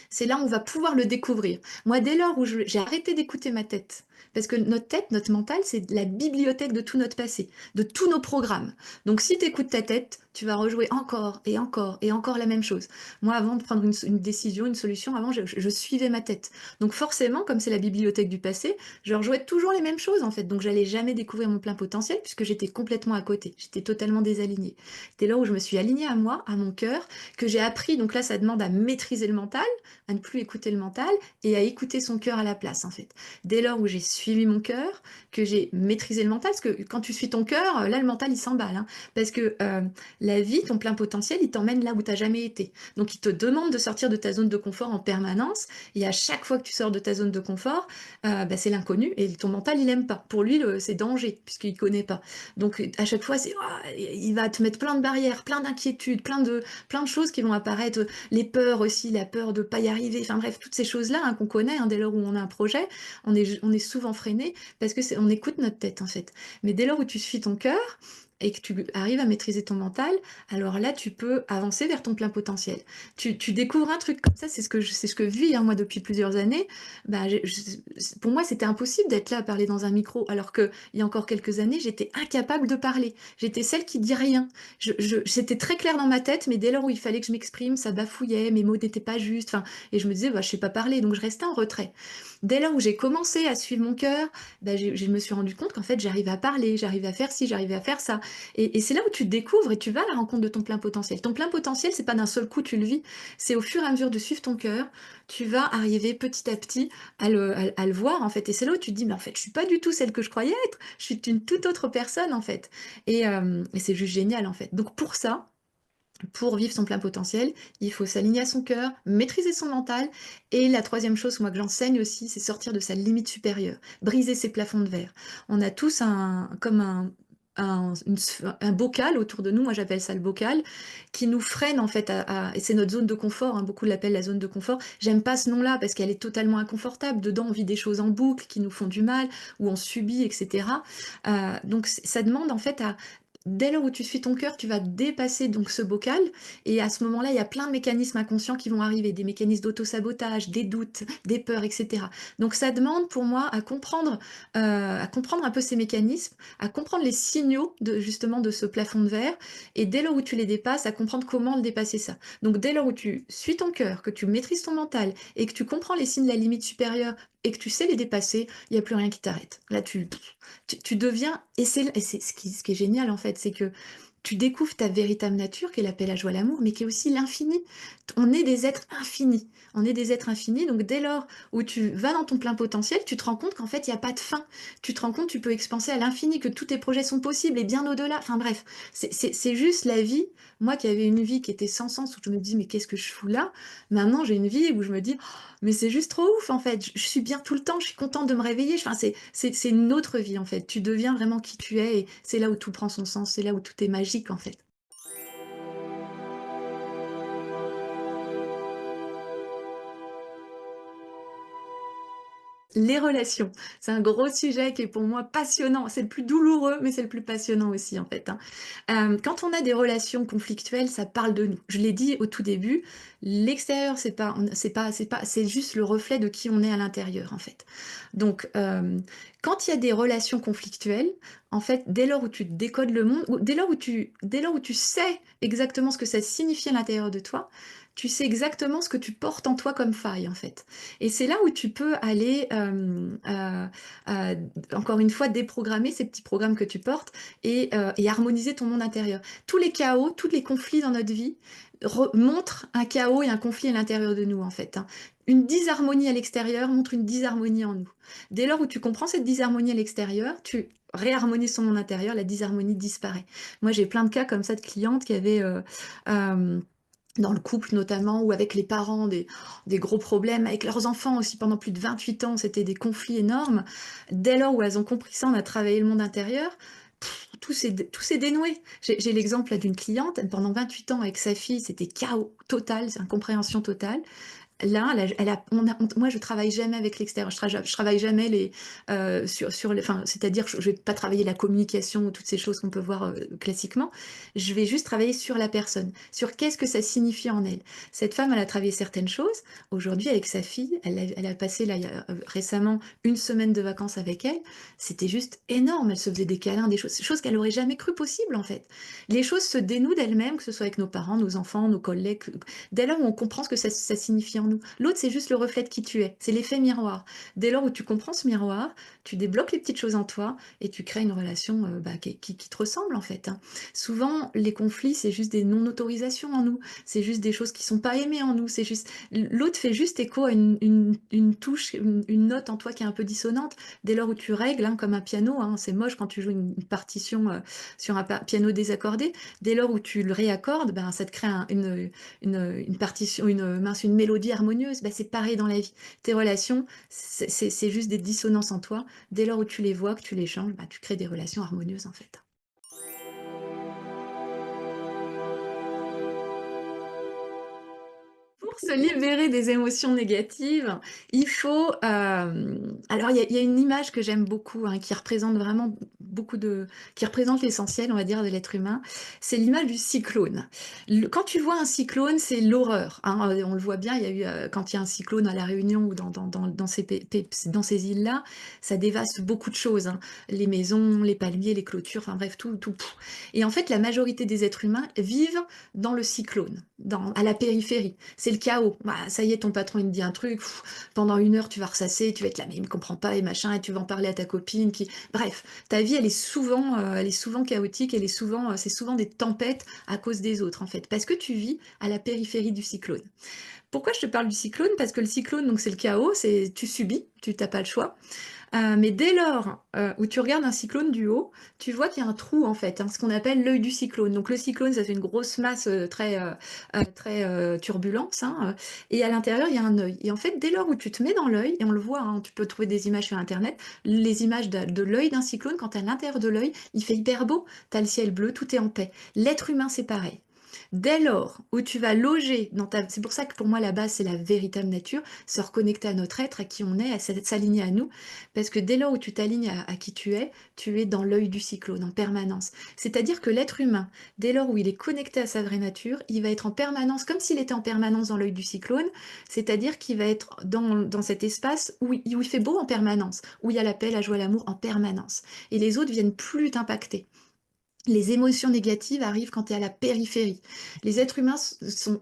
C'est là où on va pouvoir le découvrir. Moi, dès lors où j'ai arrêté d'écouter ma tête, parce que notre tête, notre mental, c'est la bibliothèque de tout notre passé, de tous nos programmes. Donc si tu écoutes ta tête, tu vas rejouer encore et encore et encore la même chose. Moi, avant de prendre une décision, une solution, avant, je suivais ma tête. Donc forcément, comme c'est la bibliothèque du passé, je rejouais toujours les mêmes choses, en fait. Donc j'allais jamais découvrir mon plein potentiel puisque j'étais complètement à côté. J'étais totalement désalignée. Dès lors où je me suis alignée à moi, à mon cœur, que j'ai appris, donc là, ça demande à maîtriser le mental, à ne plus écouter le mental et à écouter son cœur à la place, en fait. Dès lors où j'ai suivi mon cœur, que j'ai maîtrisé le mental, parce que quand tu suis ton cœur, là, le mental, il s'emballe, hein, parce que la vie, ton plein potentiel, il t'emmène là où tu n'as jamais été. Donc, il te demande de sortir de ta zone de confort en permanence, et à chaque fois que tu sors de ta zone de confort, bah, c'est l'inconnu, et ton mental, il aime pas. Pour lui, c'est danger, puisqu'il connaît pas. Donc, à chaque fois, il va te mettre plein de barrières, plein d'inquiétudes, plein de choses qui vont apparaître, les peurs aussi, la peur de pas y arriver, enfin bref, toutes ces choses-là, hein, qu'on connaît, hein, dès lors où on a un projet, on est souvent freiné parce que on écoute notre tête, en fait. Mais dès lors où tu suis ton cœur et que tu arrives à maîtriser ton mental, alors là, tu peux avancer vers ton plein potentiel. Tu découvres un truc comme ça, c'est ce que je vis, hein, moi, depuis plusieurs années. Bah, pour moi, c'était impossible d'être là à parler dans un micro, alors que il y a encore quelques années, j'étais incapable de parler. J'étais celle qui dit rien. C'était très clair dans ma tête, mais dès lors où il fallait que je m'exprime, ça bafouillait, mes mots n'étaient pas justes, enfin, et je me disais, bah, je sais pas parler, donc je restais en retrait. Dès lors où j'ai commencé à suivre mon cœur, bah, je me suis rendu compte qu'en fait, j'arrivais à parler, j'arrivais à faire ci, j'arrivais à faire ça. Et c'est là où tu te découvres et tu vas à la rencontre de ton plein potentiel. Ton plein potentiel, c'est pas d'un seul coup, tu le vis, c'est au fur et à mesure de suivre ton cœur, tu vas arriver petit à petit à le voir, en fait. Et c'est là où tu te dis, mais en fait, je suis pas du tout celle que je croyais être, je suis une toute autre personne, en fait. Et c'est juste génial, en fait. Donc pour ça, pour vivre son plein potentiel, il faut s'aligner à son cœur, maîtriser son mental. Et la troisième chose, moi, que j'enseigne aussi, c'est sortir de sa limite supérieure, briser ses plafonds de verre. On a tous comme un bocal autour de nous, moi j'appelle ça le bocal, qui nous freine en fait et c'est notre zone de confort, hein, beaucoup l'appellent la zone de confort. J'aime pas ce nom-là parce qu'elle est totalement inconfortable. Dedans, on vit des choses en boucle qui nous font du mal, ou on subit, etc. Donc ça demande en fait dès lors où tu suis ton cœur, tu vas dépasser donc ce bocal et à ce moment-là, il y a plein de mécanismes inconscients qui vont arriver, des mécanismes d'auto-sabotage, des doutes, des peurs, etc. Donc ça demande pour moi à comprendre un peu ces mécanismes, à comprendre les signaux de justement de ce plafond de verre et dès lors où tu les dépasses, à comprendre comment le dépasser ça. Donc dès lors où tu suis ton cœur, que tu maîtrises ton mental et que tu comprends les signes de la limite supérieure et que tu sais les dépasser, il n'y a plus rien qui t'arrête. Là, tu deviens, et c'est ce qui est génial en fait, c'est que tu découvres ta véritable nature qui est l'appel à joie, l'amour, mais qui est aussi l'infini. On est des êtres infinis. On est des êtres infinis, donc dès lors où tu vas dans ton plein potentiel, tu te rends compte qu'en fait, il y a pas de fin. Tu te rends compte, tu peux expanser à l'infini, que tous tes projets sont possibles et bien au-delà. Enfin bref, c'est juste la vie. Moi qui avais une vie qui était sans sens, où je me dis: «Mais qu'est-ce que je fous là?» Maintenant, j'ai une vie où je me dis: «Oh, mais c'est juste trop ouf en fait, je suis bien tout le temps, je suis contente de me réveiller». Enfin, c'est une autre vie en fait. Tu deviens vraiment qui tu es et c'est là où tout prend son sens, c'est là où tout est magique en fait. Les relations, c'est un gros sujet qui est pour moi passionnant. C'est le plus douloureux, mais c'est le plus passionnant aussi, en fait, hein. Quand on a des relations conflictuelles, ça parle de nous. Je l'ai dit au tout début, l'extérieur, c'est juste le reflet de qui on est à l'intérieur, en fait. Donc, quand il y a des relations conflictuelles, en fait, dès lors où tu décodes le monde, ou dès lors où tu sais exactement ce que ça signifie à l'intérieur de toi, tu sais exactement ce que tu portes en toi comme faille, en fait. Et c'est là où tu peux aller, encore une fois, déprogrammer ces petits programmes que tu portes et harmoniser ton monde intérieur. Tous les chaos, tous les conflits dans notre vie montrent un chaos et un conflit à l'intérieur de nous, en fait, hein. Une disharmonie à l'extérieur montre une disharmonie en nous. Dès lors où tu comprends cette disharmonie à l'extérieur, tu réharmonises ton monde intérieur, la disharmonie disparaît. Moi, j'ai plein de cas comme ça de clientes qui avaient, euh, dans le couple notamment, ou avec les parents, des gros problèmes, avec leurs enfants aussi pendant plus de 28 ans, c'était des conflits énormes. Dès lors où elles ont compris ça, on a travaillé le monde intérieur, tout s'est dénoué. J'ai l'exemple là d'une cliente, pendant 28 ans avec sa fille, c'était chaos total, c'est incompréhension totale. Là, moi, je travaille jamais avec l'extérieur. Je travaille jamais enfin, c'est-à-dire, je vais pas travailler la communication ou toutes ces choses qu'on peut voir classiquement. Je vais juste travailler sur la personne, sur qu'est-ce que ça signifie en elle. Cette femme, elle a travaillé certaines choses. Aujourd'hui, avec sa fille, elle a passé là, récemment, une semaine de vacances avec elle. C'était juste énorme. Elle se faisait des câlins, des choses qu'elle aurait jamais cru possible, en fait. Les choses se dénouent d'elles-mêmes, que ce soit avec nos parents, nos enfants, nos collègues, dès lors où on comprend ce que ça signifie en nous. L'autre, c'est juste le reflet de qui tu es. C'est l'effet miroir. Dès lors où tu comprends ce miroir, tu débloques les petites choses en toi et tu crées une relation qui te ressemble, en fait, hein. Souvent, les conflits, c'est juste des non-autorisations en nous. C'est juste des choses qui sont pas aimées en nous. C'est juste l'autre fait juste écho à une touche, une note en toi qui est un peu dissonante. Dès lors où tu règles, hein, comme un piano, hein, c'est moche quand tu joues une partition sur un piano désaccordé. Dès lors où tu le réaccordes, ben, ça te crée une partition, une mélodie harmonieuse. Bah, c'est pareil dans la vie. Tes relations, c'est juste des dissonances en toi. Dès lors où tu les vois, que tu les changes, bah, tu crées des relations harmonieuses en fait. Pour se libérer des émotions négatives, il faut, alors il y a une image que j'aime beaucoup, hein, qui représente vraiment qui représente l'essentiel, on va dire, de l'être humain. C'est l'image du cyclone. Quand tu vois un cyclone, c'est l'horreur, hein, on le voit bien, il y a eu, quand il y a un cyclone à La Réunion ou dans ces îles-là, ça dévaste beaucoup de choses, hein. Les maisons, les palmiers, les clôtures, enfin bref, tout. Et en fait, la majorité des êtres humains vivent dans le cyclone, à la périphérie. C'est le chaos. Bah, ça y est, ton patron, il te dit un truc, pendant 1 heure, tu vas ressasser, tu vas être là, mais il me comprend pas, et machin, et tu vas en parler à ta copine, qui... Bref, ta vie, elle est souvent chaotique, c'est souvent des tempêtes à cause des autres, en fait, parce que tu vis à la périphérie du cyclone. Pourquoi je te parle du cyclone? Parce que le cyclone, donc c'est le chaos, tu subis, tu n'as pas le choix. Mais dès lors où tu regardes un cyclone du haut, tu vois qu'il y a un trou en fait, hein, ce qu'on appelle l'œil du cyclone. Donc le cyclone, ça fait une grosse masse très turbulente, hein, et à l'intérieur, il y a un œil. Et en fait, dès lors où tu te mets dans l'œil, et on le voit, hein, tu peux trouver des images sur Internet, les images de l'œil d'un cyclone, quand à l'intérieur de l'œil, il fait hyper beau, tu as le ciel bleu, tout est en paix. L'être humain, c'est pareil. Dès lors où tu vas loger dans ta... C'est pour ça que pour moi, la base, c'est la véritable nature, se reconnecter à notre être, à qui on est, à s'aligner à nous. Parce que dès lors où tu t'alignes à qui tu es dans l'œil du cyclone en permanence. C'est-à-dire que l'être humain, dès lors où il est connecté à sa vraie nature, il va être en permanence, comme s'il était en permanence dans l'œil du cyclone, c'est-à-dire qu'il va être dans cet espace où il fait beau en permanence, où il y a l'appel à joie l'amour en permanence. Et les autres viennent plus t'impacter. Les émotions négatives arrivent quand tu es à la périphérie. Les êtres humains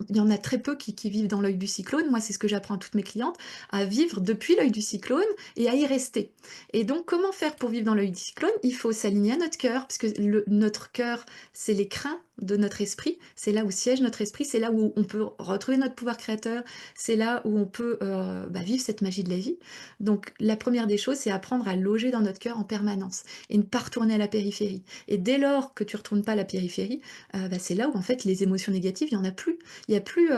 il y en a très peu qui vivent dans l'œil du cyclone. Moi, c'est ce que j'apprends à toutes mes clientes, à vivre depuis l'œil du cyclone et à y rester. Et donc, comment faire pour vivre dans l'œil du cyclone? Il faut s'aligner à notre cœur, puisque notre cœur, c'est l'écrin de notre esprit. C'est là où siège notre esprit, c'est là où on peut retrouver notre pouvoir créateur, c'est là où on peut vivre cette magie de la vie. Donc, la première des choses, c'est apprendre à loger dans notre cœur en permanence et ne pas retourner à la périphérie. Et dès lors que tu retournes pas à la périphérie, c'est là où en fait les émotions négatives, il y en a plus. Il y a plus,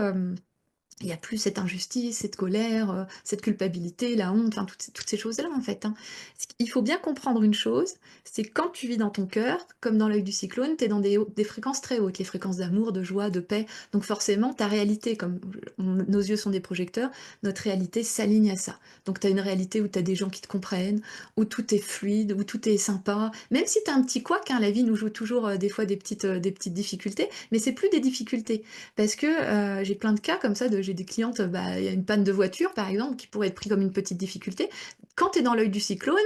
il y a plus cette injustice, cette colère, cette culpabilité, la honte, enfin toutes ces choses-là en fait, hein. Ce qu'il faut bien comprendre une chose, c'est quand tu vis dans ton cœur, comme dans l'œil du cyclone, tu es dans des fréquences très hautes, les fréquences d'amour, de joie, de paix. Donc forcément, ta réalité, comme nos yeux sont des projecteurs, notre réalité s'aligne à ça. Donc tu as une réalité où tu as des gens qui te comprennent, où tout est fluide, où tout est sympa. Même si tu as un petit couac, hein, la vie nous joue toujours des fois des petites difficultés, mais c'est plus des difficultés. Parce que, j'ai plein de cas comme ça j'ai des clientes, il y a une panne de voiture par exemple qui pourrait être pris comme une petite difficulté. Quand tu es dans l'œil du cyclone,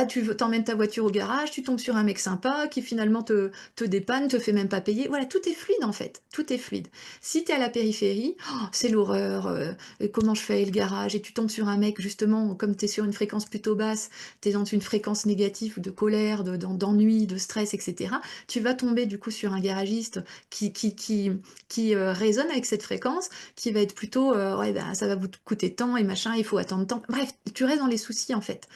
tu emmènes ta voiture au garage, tu tombes sur un mec sympa qui finalement te dépanne, te fait même pas payer. Voilà, tout est fluide en fait, tout est fluide. Si tu es à la périphérie, c'est l'horreur, comment je fais le garage? Et tu tombes sur un mec justement, comme tu es sur une fréquence plutôt basse, tu es dans une fréquence négative de colère, d'ennui, de stress et cetera. Tu vas tomber du coup sur un garagiste qui résonne avec cette fréquence, qui va être plutôt, «Ouais, bah, ça va vous coûter tant et machin, il faut attendre tant». Bref, tu restes dans les soucis, en fait.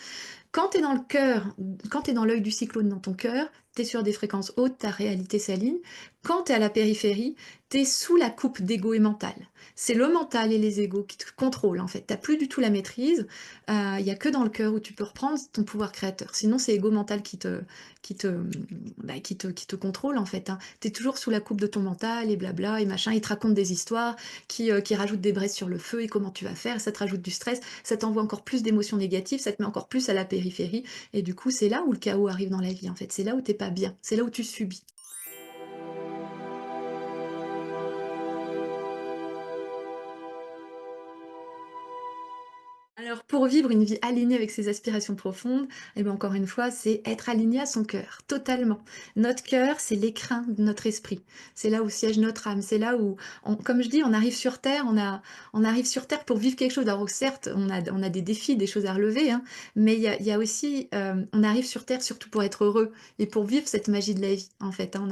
Quand tu es dans le cœur, quand tu es dans l'œil du cyclone dans ton cœur, tu es sur des fréquences hautes, ta réalité s'aligne. Quand tu es à la périphérie, tu es sous la coupe d'ego et mental. C'est le mental et les égos qui te contrôlent en fait. Tu plus du tout la maîtrise. Il y a que dans le cœur où tu peux reprendre ton pouvoir créateur. Sinon, c'est ego mental qui te, qui te contrôle en fait, hein. Tu es toujours sous la coupe de ton mental et blabla et machin. Il te raconte des histoires qui rajoutent des braises sur le feu et comment tu vas faire. Ça te rajoute du stress, ça t'envoie encore plus d'émotions négatives, ça te met encore plus à la périphérie. Et du coup, c'est là où le chaos arrive dans la vie en fait. C'est là où t'es pas bien. C'est là où tu subis. Alors pour vivre une vie alignée avec ses aspirations profondes, eh ben, encore une fois, c'est être aligné à son cœur, totalement. Notre cœur, c'est l'écrin de notre esprit. C'est là où siège notre âme. C'est là où, comme je dis, on arrive sur Terre, on arrive sur Terre pour vivre quelque chose. Alors certes, on a des défis, des choses à relever, hein, mais il y a aussi, on arrive sur Terre surtout pour être heureux et pour vivre cette magie de la vie, en fait, hein.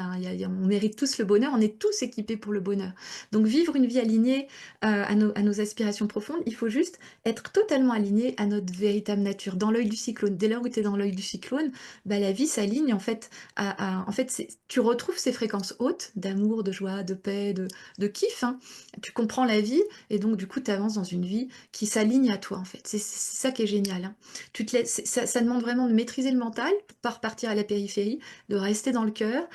On mérite tous le bonheur, on est tous équipés pour le bonheur. Donc vivre une vie alignée à nos aspirations profondes, il faut juste être totalement aligné à notre véritable nature, dans l'œil du cyclone. Dès lors où tu es dans l'œil du cyclone, la vie s'aligne en fait en fait, tu retrouves ces fréquences hautes d'amour, de joie, de paix, de kiff, hein. Tu comprends la vie et donc du coup, tu avances dans une vie qui s'aligne à toi en fait. C'est ça qui est génial, hein. Tu te laisses ça demande vraiment de maîtriser le mental, pas repartir à la périphérie, de rester dans le cœur,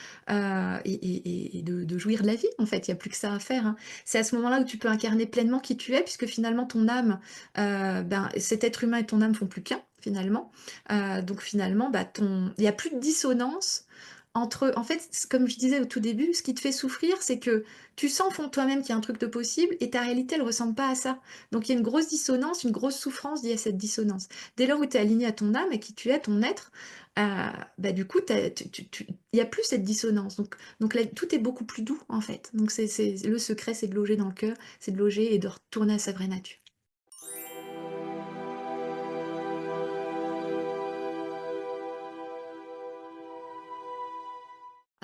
et de jouir de la vie en fait. Il y a plus que ça à faire, hein. C'est à ce moment-là où tu peux incarner pleinement qui tu es puisque finalement ton âme, cet être humain et ton âme font plus qu'un, finalement. Donc finalement, il y a plus de dissonance entre en fait, comme je disais au tout début, ce qui te fait souffrir, c'est que tu sens au fond de toi-même qu'il y a un truc de possible et ta réalité, elle ressemble pas à ça. Donc il y a une grosse dissonance, une grosse souffrance liée à cette dissonance. Dès lors où tu es aligné à ton âme, à qui tu es, ton être, heu, du coup, il y a plus cette dissonance. Donc là, tout est beaucoup plus doux, en fait. Donc c'est le secret, c'est de loger dans le cœur, c'est de loger et de retourner à sa vraie nature.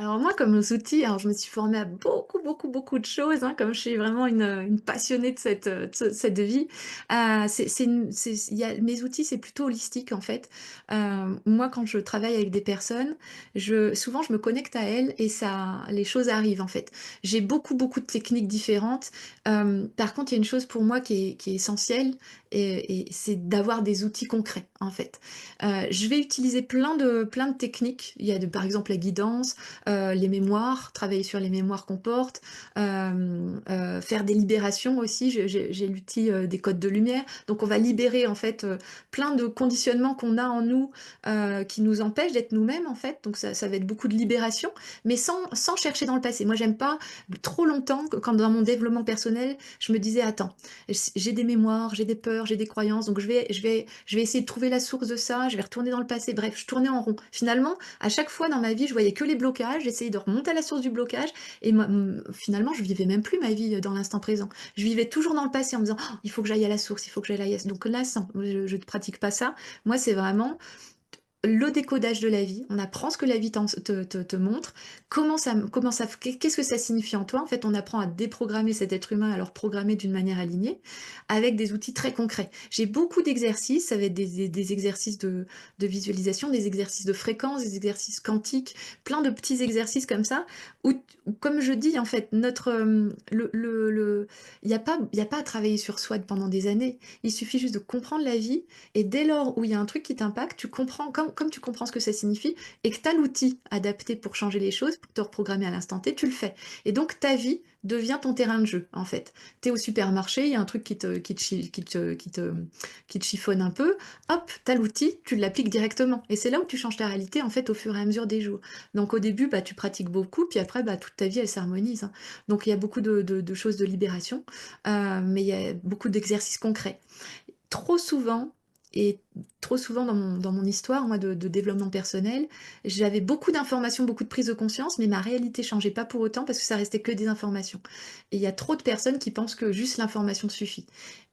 Alors moi, comme outil, alors je me suis formée à beaucoup, beaucoup, beaucoup de choses, hein, comme je suis vraiment une passionnée de cette vie. Il y a mes outils, c'est plutôt holistique en fait. Moi, quand je travaille avec des personnes, souvent je me connecte à elles et les choses arrivent en fait. J'ai beaucoup, beaucoup de techniques différentes. Par contre, il y a une chose pour moi qui est essentielle et c'est d'avoir des outils concrets en fait. Je vais utiliser plein de techniques. Il y a par exemple la guidance, les mémoires, travailler sur les mémoires qu'on porte, faire des libérations aussi. J'ai l'outil, des codes de lumière. Donc on va libérer en fait, plein de conditionnements qu'on a en nous, qui nous empêchent d'être nous-mêmes en fait. Donc ça va être beaucoup de libération, mais sans chercher dans le passé. Moi j'aime pas trop longtemps quand dans mon développement personnel, je me disais: «Attends, j'ai des mémoires, j'ai des peurs, j'ai des croyances, donc je vais essayer de trouver la source de ça, je vais retourner dans le passé». Bref, je tournais en rond. Finalement, à chaque fois dans ma vie, je voyais que les blocages j'essayais de remonter à la source du blocage et finalement, je vivais même plus ma vie, dans l'instant présent. Je vivais toujours dans le passé en me disant: «Oh, il faut que j'aille à la source, il faut que j'aille à» donc là, ça, je ne pratique pas ça. Moi, c'est vraiment le décodage de la vie, on apprend ce que la vie te montre, qu'est-ce que ça signifie en toi? En fait, on apprend à déprogrammer cet être humain, à le reprogrammer d'une manière alignée, avec des outils très concrets. J'ai beaucoup d'exercices, ça va être des exercices de visualisation, des exercices de fréquence, des exercices quantiques, plein de petits exercices comme ça, où comme je dis, en fait, il y a pas à travailler sur soi pendant des années. Il suffit juste de comprendre la vie et dès lors où il y a un truc qui t'impacte, tu comprends, comme tu comprends ce que ça signifie et que tu as l'outil adapté pour changer les choses, pour te reprogrammer à l'instant T, tu le fais. Et donc ta vie devient ton terrain de jeu, en fait. Tu es au supermarché, il y a un truc qui te chiffonne un peu, hop, tu as l'outil, tu l'appliques directement. Et c'est là où tu changes ta réalité, en fait, au fur et à mesure des jours. Donc au début, bah, tu pratiques beaucoup, puis après, bah, toute ta vie, elle s'harmonise, hein. Donc il y a beaucoup de choses de libération, mais il y a beaucoup d'exercices concrets. Trop souvent et trop souvent dans mon histoire, moi, de développement personnel, j'avais beaucoup d'informations, beaucoup de prise de conscience, mais ma réalité changeait pas pour autant parce que ça restait que des informations. Et il y a trop de personnes qui pensent que juste l'information suffit.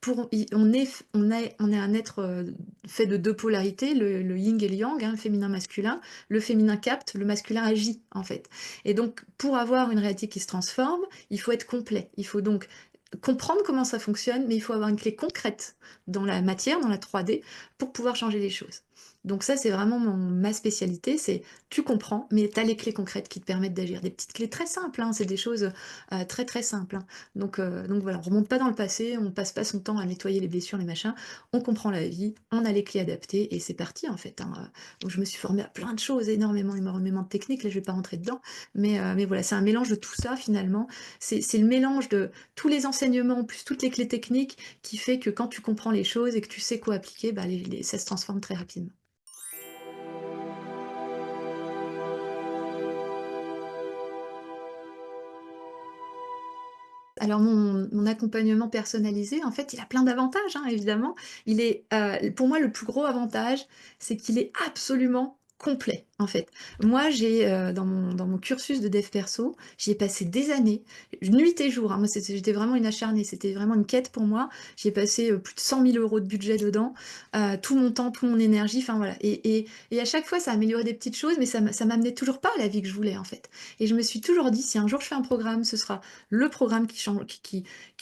On est un être, fait de 2 polarités, le yin et le yang, hein, le féminin, masculin. Le féminin capte, le masculin agit, en fait. Et donc pour avoir une réalité qui se transforme, il faut être complet. Il faut donc comprendre comment ça fonctionne, mais il faut avoir une clé concrète dans la matière, dans la 3D, pour pouvoir changer les choses. Donc ça, c'est vraiment ma spécialité, c'est tu comprends, mais tu as les clés concrètes qui te permettent d'agir. Des petites clés très simples, hein, c'est des choses très très simples, hein. Donc voilà, on remonte pas dans le passé, on passe pas son temps à nettoyer les blessures, les machins, on comprend la vie, on a les clés adaptées et c'est parti en fait, hein. Donc je me suis formée à plein de choses, énormément de techniques, là je vais pas rentrer dedans, mais voilà, c'est un mélange de tout ça finalement. C'est le mélange de tous les enseignements, plus toutes les clés techniques, qui fait que quand tu comprends les choses et que tu sais quoi appliquer, bah, ça se transforme très rapidement. Alors mon accompagnement personnalisé, en fait, il a plein d'avantages, hein, évidemment. Pour moi, le plus gros avantage, c'est qu'il est absolument complet, en fait. Moi, dans mon cursus de dev perso, j'y ai passé des années, nuit et jour, hein. Moi, j'étais vraiment une acharnée, c'était vraiment une quête pour moi. J'y ai passé, plus de 100 000 € de budget dedans, tout mon temps, toute mon énergie, enfin voilà. Et à chaque fois, ça améliorait des petites choses, mais ça m'amenait toujours pas à la vie que je voulais, en fait. Et je me suis toujours dit: «Si un jour je fais un programme, ce sera le programme qui change,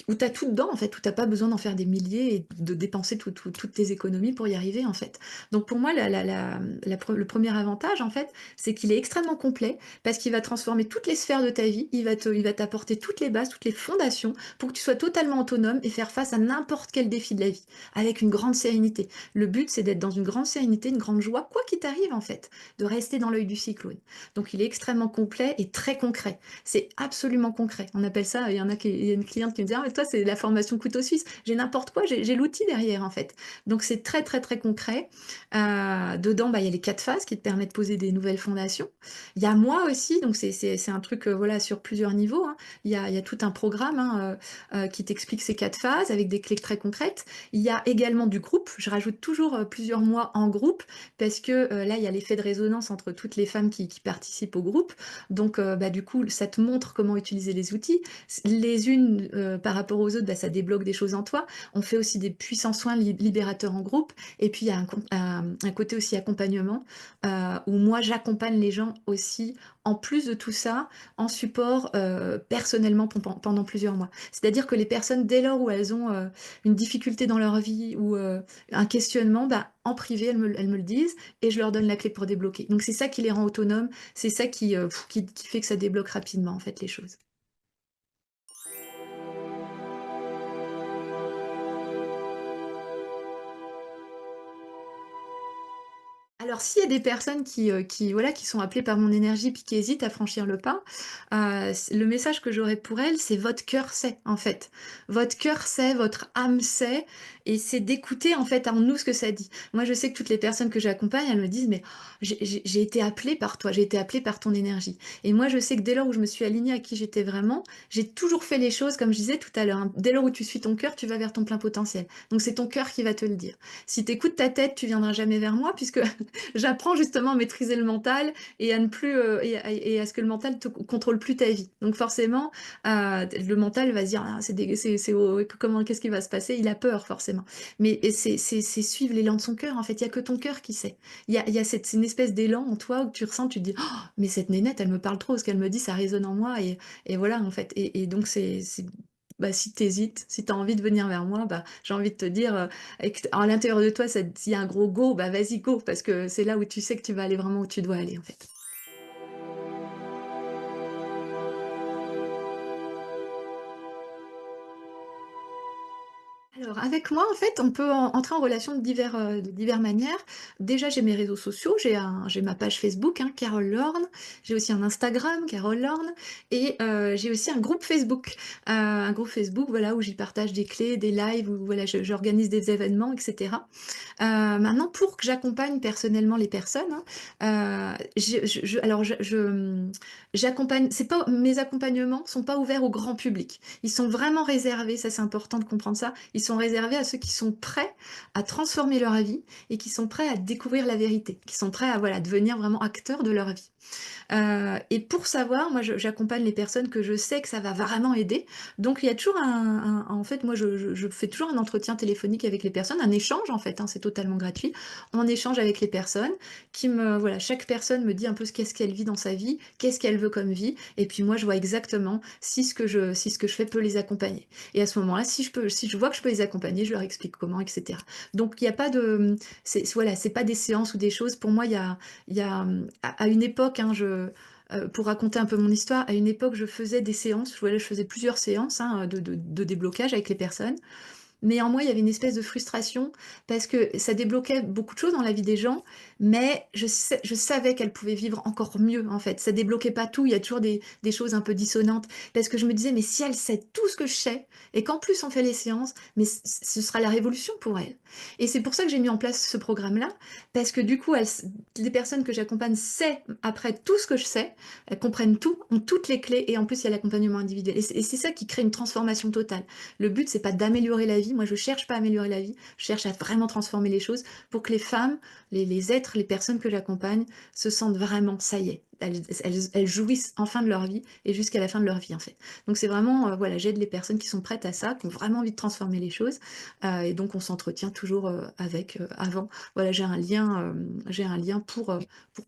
où tu as tout dedans, en fait, où tu as pas besoin d'en faire des milliers et de dépenser toutes tes économies pour y arriver, en fait. Donc pour moi, le premier avantage, en fait, c'est qu'il est extrêmement complet parce qu'il va transformer toutes les sphères de ta vie. Il va t'apporter toutes les bases, toutes les fondations pour que tu sois totalement autonome et faire face à n'importe quel défi de la vie avec une grande sérénité. Le but, c'est d'être dans une grande sérénité, une grande joie, quoi qu'il t'arrive, en fait, de rester dans l'œil du cyclone. Donc il est extrêmement complet et très concret. C'est absolument concret. On appelle ça, il y a une cliente qui me dit: «Ah mais toi, c'est la formation couteau suisse». J'ai n'importe quoi, j'ai l'outil derrière, en fait. Donc c'est très, très, très concret. Dedans, bah, il y a les 4 phases qui te permettent de poser des nouvelles fondations. Il y a moi aussi, donc c'est un truc, voilà, sur plusieurs niveaux, hein. Il y a tout un programme, hein, qui t'explique ces 4 phases avec des clés très concrètes. Il y a également du groupe. Je rajoute toujours, plusieurs mois en groupe parce que, là, il y a l'effet de résonance entre toutes les femmes qui participent au groupe. Donc, bah, du coup, ça te montre comment utiliser les outils. Les unes, par rapport aux autres, bah, ça débloque des choses en toi. On fait aussi des puissants soins libérateurs en groupe. Et puis, il y a un côté aussi accompagnement, où moi, j'accompagne les gens aussi, en plus de tout ça, en support, personnellement pendant plusieurs mois. C'est-à-dire que les personnes, dès lors où elles ont une difficulté dans leur vie ou un questionnement, bah, en privé, elles me le disent et je leur donne la clé pour débloquer. Donc c'est ça qui les rend autonomes, c'est ça qui fait que ça débloque rapidement, en fait, les choses. Alors s'il y a des personnes voilà, qui sont appelées par mon énergie puis qui hésitent à franchir le pas, le message que j'aurais pour elles, c'est votre cœur sait, en fait. Votre cœur sait, votre âme sait et c'est d'écouter en fait en nous ce que ça dit. Moi, je sais que toutes les personnes que j'accompagne, elles me disent, mais j'ai été appelée par toi, j'ai été appelée par ton énergie. Et moi, je sais que dès lors où je me suis alignée à qui j'étais vraiment, j'ai toujours fait les choses comme je disais tout à l'heure, hein. Dès lors où tu suis ton cœur, tu vas vers ton plein potentiel. Donc c'est ton cœur qui va te le dire. Si tu écoutes ta tête, tu viendras jamais vers moi, puisque j'apprends justement à maîtriser le mental et à ne plus et à ce que le mental te contrôle plus ta vie. Donc forcément, le mental va se dire ah, comment qu'est-ce qui va se passer? Il a peur forcément. Mais c'est suivre l'élan de son cœur. En fait, il y a que ton cœur qui sait. Il y a c'est une espèce d'élan en toi où tu ressens, tu te dis oh, mais cette nénette, elle me parle trop. Ce qu'elle me dit, ça résonne en moi et voilà en fait. Et donc bah, si tu hésites, si tu as envie de venir vers moi, bah, j'ai envie de te dire, à l'intérieur de toi, s'il y a un gros go, bah vas-y, go, parce que c'est là où tu sais que tu vas aller vraiment où tu dois aller, en fait. Alors, avec moi, en fait, on peut entrer en relation de diverses manières. Déjà, j'ai mes réseaux sociaux, j'ai ma page Facebook, hein, Carole Lorne. J'ai aussi un Instagram, Carole Lorne. Et j'ai aussi un groupe Facebook, voilà, où j'y partage des clés, des lives, où voilà, j'organise des événements, etc. Maintenant, pour que j'accompagne personnellement les personnes, hein, alors j'accompagne, c'est pas, mes accompagnements sont pas ouverts au grand public. Ils sont vraiment réservés, ça c'est important de comprendre ça, ils sont réservés à ceux qui sont prêts à transformer leur vie et qui sont prêts à découvrir la vérité, qui sont prêts à voilà, devenir vraiment acteurs de leur vie. Et pour savoir, moi, j'accompagne les personnes que je sais que ça va vraiment aider. Donc, il y a toujours en fait, moi, je fais toujours un entretien téléphonique avec les personnes, un échange, en fait, hein, c'est totalement gratuit. On échange avec les personnes voilà, chaque personne me dit un peu qu'est-ce qu'elle vit dans sa vie, qu'est-ce qu'elle veut comme vie. Et puis, moi, je vois exactement si ce que je fais peut les accompagner. Et à ce moment-là, si je vois que je peux les accompagner, je leur explique comment, etc. Donc, il n'y a pas de, voilà, c'est pas des séances ou des choses. Pour moi, à une époque, hein, pour raconter un peu mon histoire, à une époque, je faisais des séances, voilà, je faisais plusieurs séances hein, de déblocage avec les personnes. Mais en moi, il y avait une espèce de frustration parce que ça débloquait beaucoup de choses dans la vie des gens, mais je savais qu'elles pouvaient vivre encore mieux, en fait. Ça débloquait pas tout, il y a toujours des choses un peu dissonantes parce que je me disais, mais si elle sait tout ce que je sais et qu'en plus on fait les séances, mais ce sera la révolution pour elle. Et c'est pour ça que j'ai mis en place ce programme-là, parce que du coup, les personnes que j'accompagne savent après tout ce que je sais, elles comprennent tout, ont toutes les clés et en plus il y a l'accompagnement individuel. Et c'est ça qui crée une transformation totale. Le but, c'est pas d'améliorer la vie. Moi, je cherche pas à améliorer la vie. Je cherche à vraiment transformer les choses pour que les femmes, les êtres, les personnes que j'accompagne se sentent vraiment, ça y est. Elles jouissent enfin de leur vie et jusqu'à la fin de leur vie, en fait. Donc, c'est vraiment, voilà, j'aide les personnes qui sont prêtes à ça, qui ont vraiment envie de transformer les choses. Et donc, on s'entretient toujours avant. Voilà, j'ai un lien pour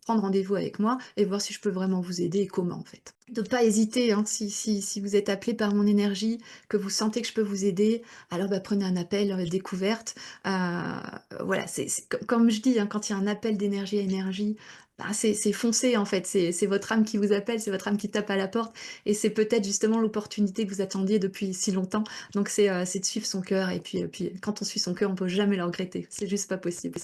prendre rendez-vous avec moi et voir si je peux vraiment vous aider et comment, en fait. De pas hésiter, hein, si vous êtes appelé par mon énergie, que vous sentez que je peux vous aider, alors bah, prenez un appel découverte. Voilà, comme je dis, hein, quand il y a un appel d'énergie à énergie, bah, c'est foncé en fait, c'est votre âme qui vous appelle, c'est votre âme qui tape à la porte, et c'est peut-être justement l'opportunité que vous attendiez depuis si longtemps. Donc c'est de suivre son cœur, et puis quand on suit son cœur, on peut jamais le regretter, c'est juste pas possible.